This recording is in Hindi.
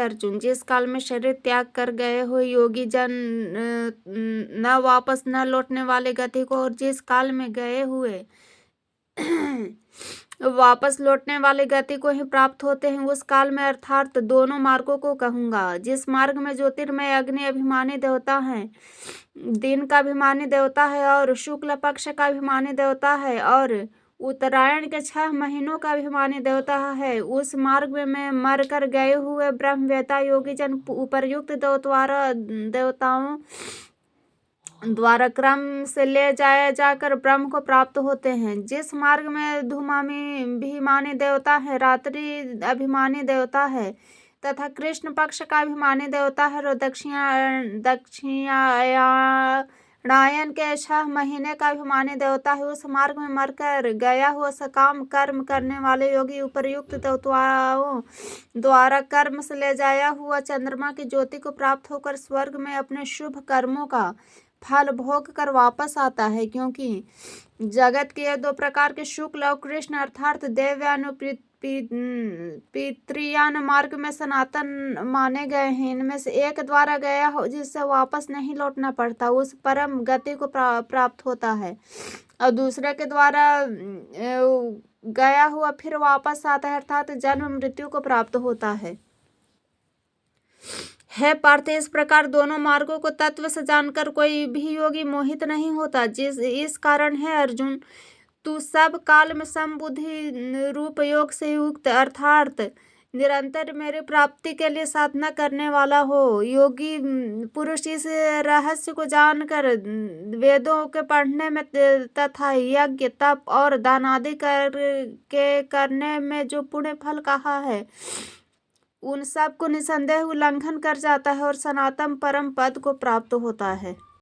अर्जुन। जिस काल में शरीर त्याग कर गए हुए योगी जन न वापस न लौटने वाले गति को, और जिस काल में गए हुए वापस लौटने वाले गति को ही प्राप्त होते हैं, उस काल में अर्थात दोनों मार्गों को कहूंगा। जिस मार्ग में ज्योतिर्मय अग्नि अभिमानी देवता है, दिन का अभिमानी देवता है और शुक्ल पक्ष का अभिमानी देवता है और उत्तरायण के 6 महीनों का अभिमानी देवता है, उस मार्ग में मर कर गए हुए ब्रह्मवेता योगी जन उपर्युक्त देवताओं द्वारा क्रम से ले जाए जाकर ब्रह्म को प्राप्त होते हैं। जिस मार्ग में धूमामी अभिमानी देवता है, रात्रि अभिमानी देवता है तथा कृष्ण पक्ष का अभिमानी देवता है और दक्षिणायन के 6 महीने का अभिमानी देवता है, उस मार्ग में मरकर गया हुआ सकाम कर्म करने वाले योगी उपर्युक्त देवताओं द्वारा कर्म से ले जाया हुआ चंद्रमा की ज्योति को प्राप्त होकर स्वर्ग में अपने शुभ कर्मों का फल भोग कर वापस आता है। क्योंकि जगत के ये 2 प्रकार के शुक्ल और कृष्ण अर्थात देवयान पितृयान मार्ग में सनातन माने गए हैं, इनमें से एक द्वारा गया हो जिससे वापस नहीं लौटना पड़ता, उस परम गति को प्राप्त होता है, और दूसरे के द्वारा गया हुआ फिर वापस आता है अर्थात जन्म मृत्यु को प्राप्त होता है। है पार्थ, इस प्रकार दोनों मार्गों को तत्व से जानकर कोई भी योगी मोहित नहीं होता। इस कारण है अर्जुन, तू सब काल में समबुद्धि रूप योग से युक्त अर्थात निरंतर मेरे प्राप्ति के लिए साधना करने वाला हो। योगी पुरुष इस रहस्य को जानकर वेदों के पढ़ने में तथा यज्ञ तप और दान आदि करने में जो पुण्य फल कहा है, उन सब को निसंदेह उल्लंघन कर जाता है और सनातन परम पद को प्राप्त होता है।